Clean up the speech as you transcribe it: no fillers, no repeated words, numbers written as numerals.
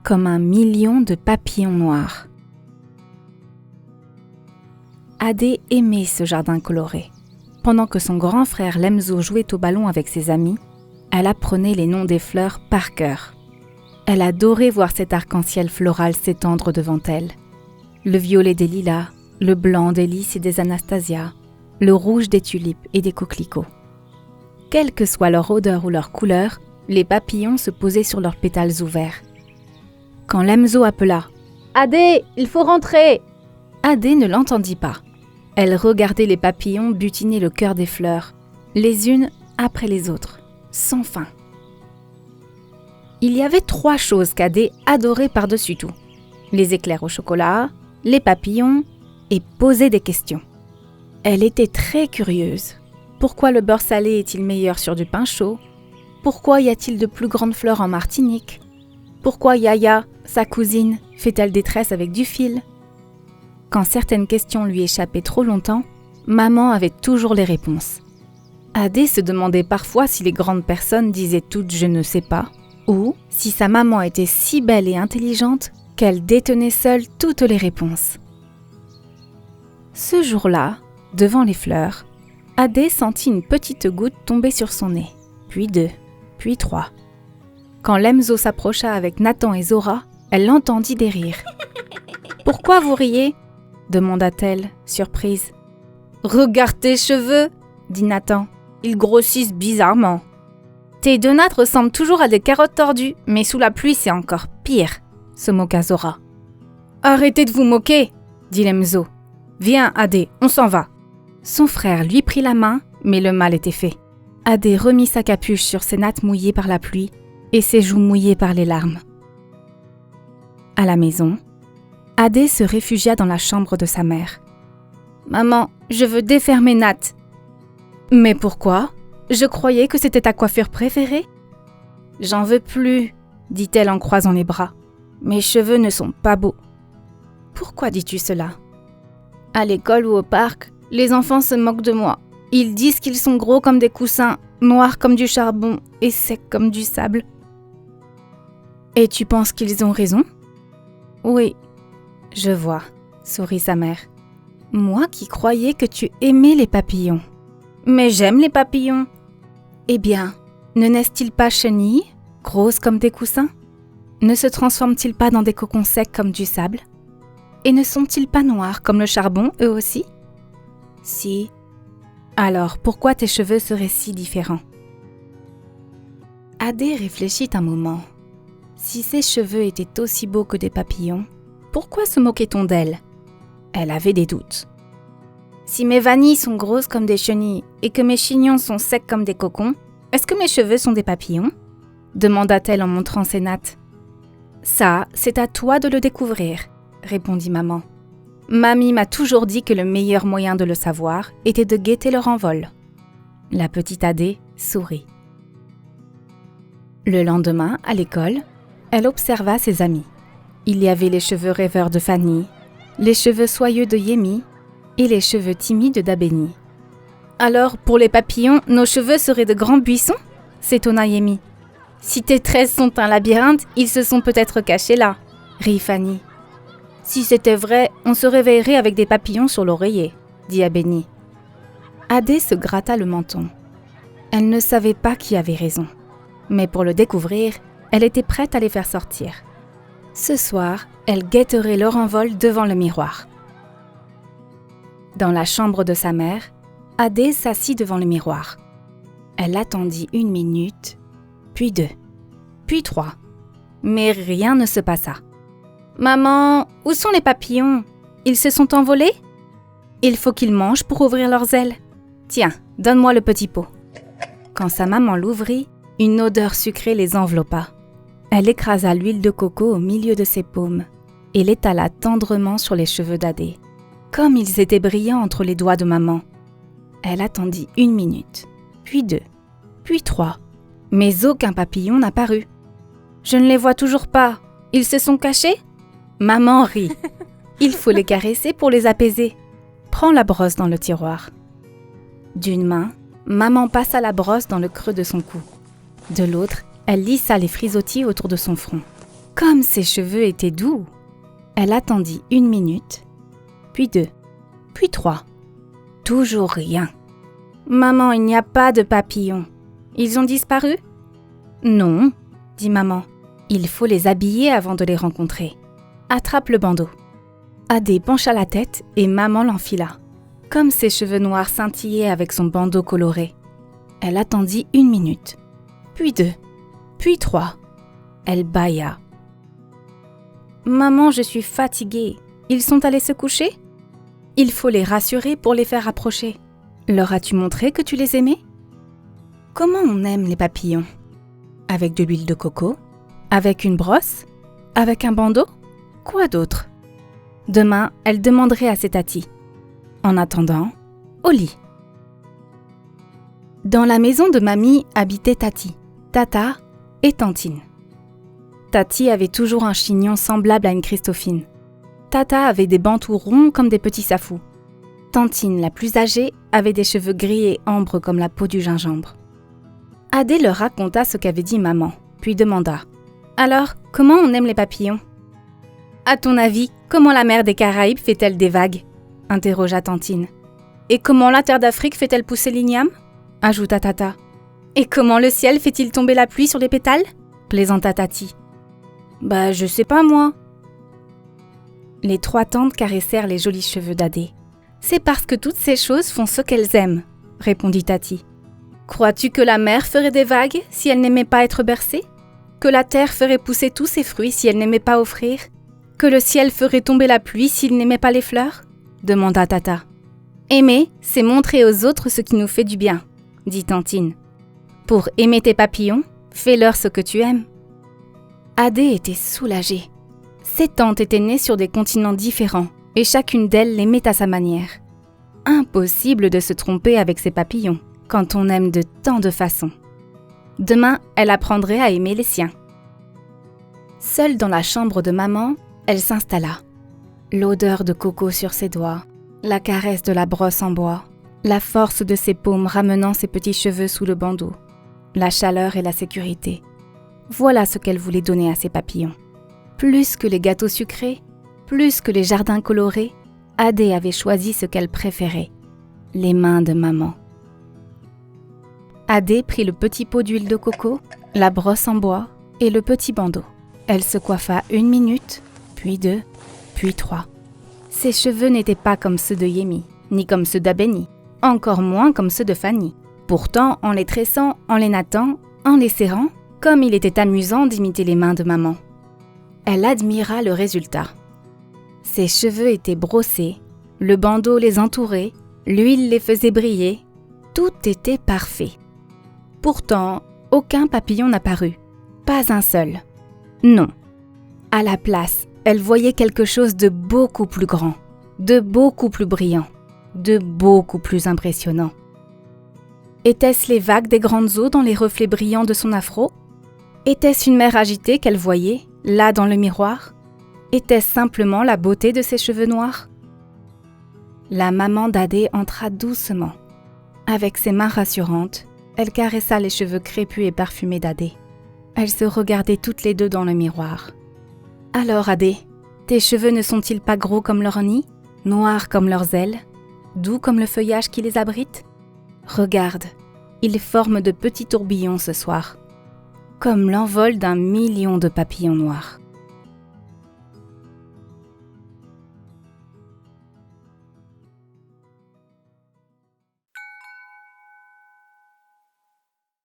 comme 1 million de papillons noirs. Adé aimait ce jardin coloré. Pendant que son grand frère Lemzo jouait au ballon avec ses amis, elle apprenait les noms des fleurs par cœur. Elle adorait voir cet arc-en-ciel floral s'étendre devant elle. Le violet des lilas, le blanc des lys et des anastasias, le rouge des tulipes et des coquelicots. Quelle que soit leur odeur ou leur couleur, les papillons se posaient sur leurs pétales ouverts. Quand Lemzo appela « Adé, il faut rentrer !» Adé ne l'entendit pas. Elle regardait les papillons butiner le cœur des fleurs, les unes après les autres, sans fin. Il y avait 3 choses qu'Adé adorait par-dessus tout. Les éclairs au chocolat, les papillons et poser des questions. Elle était très curieuse. Pourquoi le beurre salé est-il meilleur sur du pain chaud? Pourquoi y a-t-il de plus grandes fleurs en Martinique? Pourquoi Yaya, sa cousine, fait-elle des tresses avec du fil? Quand certaines questions lui échappaient trop longtemps, maman avait toujours les réponses. Adé se demandait parfois si les grandes personnes disaient toutes « je ne sais pas » ou si sa maman était si belle et intelligente qu'elle détenait seule toutes les réponses. Ce jour-là, devant les fleurs, Adé sentit une petite goutte tomber sur son nez, puis 2, puis 3. Quand Lemzo s'approcha avec Nathan et Zora, elle entendit des rires. « Pourquoi vous riez ?» demanda-t-elle, surprise. « Regarde tes cheveux !» dit Nathan. « Ils grossissent bizarrement. »« Tes 2 nattes ressemblent toujours à des carottes tordues, mais sous la pluie c'est encore pire !» se moqua Zora. « Arrêtez de vous moquer !» dit Lemzo. « Viens, Adé, on s'en va !» Son frère lui prit la main, mais le mal était fait. Adé remit sa capuche sur ses nattes mouillées par la pluie et ses joues mouillées par les larmes. À la maison, Adé se réfugia dans la chambre de sa mère. « Maman, je veux défaire mes nattes. »« Mais pourquoi ? Je croyais que c'était ta coiffure préférée. »« J'en veux plus, » dit-elle en croisant les bras. « Mes cheveux ne sont pas beaux. »« Pourquoi dis-tu cela ? » ?»« À l'école ou au parc, les enfants se moquent de moi. Ils disent qu'ils sont gros comme des coussins, noirs comme du charbon et secs comme du sable. »« Et tu penses qu'ils ont raison ? » ?»« Oui. » « Je vois, » sourit sa mère. « Moi qui croyais que tu aimais les papillons. »« Mais j'aime les papillons. »« Eh bien, ne naissent-ils pas chenilles, grosses comme des coussins? Ne se transforment-ils pas dans des cocons secs comme du sable? Et ne sont-ils pas noirs comme le charbon, eux aussi? »« Si. »« Alors, pourquoi tes cheveux seraient si différents ?» Adé réfléchit un moment. Si ses cheveux étaient aussi beaux que des papillons, pourquoi se moquait-on d'elle? Elle avait des doutes. Si mes vanilles sont grosses comme des chenilles et que mes chignons sont secs comme des cocons, est-ce que mes cheveux sont des papillons? Demanda-t-elle en montrant ses nattes. Ça, c'est à toi de le découvrir, répondit maman. Mamie m'a toujours dit que le meilleur moyen de le savoir était de guetter leur envol. La petite Adé sourit. Le lendemain, à l'école, elle observa ses amis. Il y avait les cheveux rêveurs de Fanny, les cheveux soyeux de Yemi et les cheveux timides d'Abeni. « Alors, pour les papillons, nos cheveux seraient de grands buissons ?» s'étonna Yemi. « Si tes tresses sont un labyrinthe, ils se sont peut-être cachés là » rit Fanny. « Si c'était vrai, on se réveillerait avec des papillons sur l'oreiller » dit Abeni. Adé se gratta le menton. Elle ne savait pas qui avait raison. Mais pour le découvrir, elle était prête à les faire sortir. Ce soir, elle guetterait leur envol devant le miroir. Dans la chambre de sa mère, Adé s'assit devant le miroir. Elle attendit 1 minute, puis 2, puis 3. Mais rien ne se passa. « Maman, où sont les papillons? Ils se sont envolés? Il faut qu'ils mangent pour ouvrir leurs ailes. Tiens, donne-moi le petit pot. » Quand sa maman l'ouvrit, une odeur sucrée les enveloppa. Elle écrasa l'huile de coco au milieu de ses paumes et l'étala tendrement sur les cheveux d'Adé. Comme ils étaient brillants entre les doigts de maman. Elle attendit 1 minute, puis 2, puis 3. Mais aucun papillon n'apparut. « Je ne les vois toujours pas. Ils se sont cachés ?» Maman rit. « Il faut les caresser pour les apaiser. Prends la brosse dans le tiroir. » D'une main, maman passa la brosse dans le creux de son cou. De l'autre, elle lissa les frisottis autour de son front. Comme ses cheveux étaient doux! Elle attendit 1 minute, puis 2, puis 3. Toujours rien. Maman, il n'y a pas de papillons. Ils ont disparu? Non, dit maman. Il faut les habiller avant de les rencontrer. Attrape le bandeau. Adé pencha la tête et maman l'enfila. Comme ses cheveux noirs scintillaient avec son bandeau coloré. Elle attendit 1 minute, puis 2, puis 3. Elle bâilla. Maman, je suis fatiguée. Ils sont allés se coucher? Il faut les rassurer pour les faire approcher. Leur as-tu montré que tu les aimais? Comment on aime les papillons? Avec de l'huile de coco? Avec une brosse? Avec un bandeau? Quoi d'autre? Demain, elle demanderait à ses tatis. En attendant, au lit. Dans la maison de mamie habitaient Tati, Tata et Tantine. Tati avait toujours un chignon semblable à une Christophine. Tata avait des bantous ronds comme des petits safous. Tantine, la plus âgée, avait des cheveux gris et ambre comme la peau du gingembre. Adé leur raconta ce qu'avait dit maman, puis demanda « Alors, comment on aime les papillons ?»« À ton avis, comment la mer des Caraïbes fait-elle des vagues ?» interrogea Tantine. « Et comment la terre d'Afrique fait-elle pousser l'igname ?» ajouta Tata. « Et comment le ciel fait-il tomber la pluie sur les pétales ?» plaisanta Tati. « Bah, je sais pas moi. » Les 3 tantes caressèrent les jolis cheveux d'Adé. « C'est parce que toutes ces choses font ce qu'elles aiment, » répondit Tati. « Crois-tu que la mer ferait des vagues si elle n'aimait pas être bercée? Que la terre ferait pousser tous ses fruits si elle n'aimait pas offrir? Que le ciel ferait tomber la pluie s'il n'aimait pas les fleurs ?» demanda Tata. « Aimer, c'est montrer aux autres ce qui nous fait du bien, » dit Tantine. « Pour aimer tes papillons, fais-leur ce que tu aimes. » Adé était soulagée. Ses tantes étaient nées sur des continents différents et chacune d'elles l'aimait à sa manière. Impossible de se tromper avec ses papillons quand on aime de tant de façons. Demain, elle apprendrait à aimer les siens. Seule dans la chambre de maman, elle s'installa. L'odeur de coco sur ses doigts, la caresse de la brosse en bois, la force de ses paumes ramenant ses petits cheveux sous le bandeau, la chaleur et la sécurité. Voilà ce qu'elle voulait donner à ses papillons. Plus que les gâteaux sucrés, plus que les jardins colorés, Adé avait choisi ce qu'elle préférait, les mains de maman. Adé prit le petit pot d'huile de coco, la brosse en bois et le petit bandeau. Elle se coiffa 1 minute, puis 2, puis 3. Ses cheveux n'étaient pas comme ceux de Yemi, ni comme ceux d'Abeni, encore moins comme ceux de Fanny. Pourtant, en les tressant, en les nattant, en les serrant, comme il était amusant d'imiter les mains de maman. Elle admira le résultat. Ses cheveux étaient brossés, le bandeau les entourait, l'huile les faisait briller, tout était parfait. Pourtant, aucun papillon n'apparut, pas un seul. Non. À la place, elle voyait quelque chose de beaucoup plus grand, de beaucoup plus brillant, de beaucoup plus impressionnant. Était-ce les vagues des grandes eaux dans les reflets brillants de son afro? Était-ce une mer agitée qu'elle voyait, là dans le miroir? Était-ce simplement la beauté de ses cheveux noirs? La maman d'Adé entra doucement. Avec ses mains rassurantes, elle caressa les cheveux crépus et parfumés d'Adé. Elles se regardaient toutes les deux dans le miroir. « Alors Adé, tes cheveux ne sont-ils pas gros comme leur nid, noirs comme leurs ailes, doux comme le feuillage qui les abrite? Regarde, ils forment de petits tourbillons ce soir, comme l'envol d'1 million de papillons noirs. »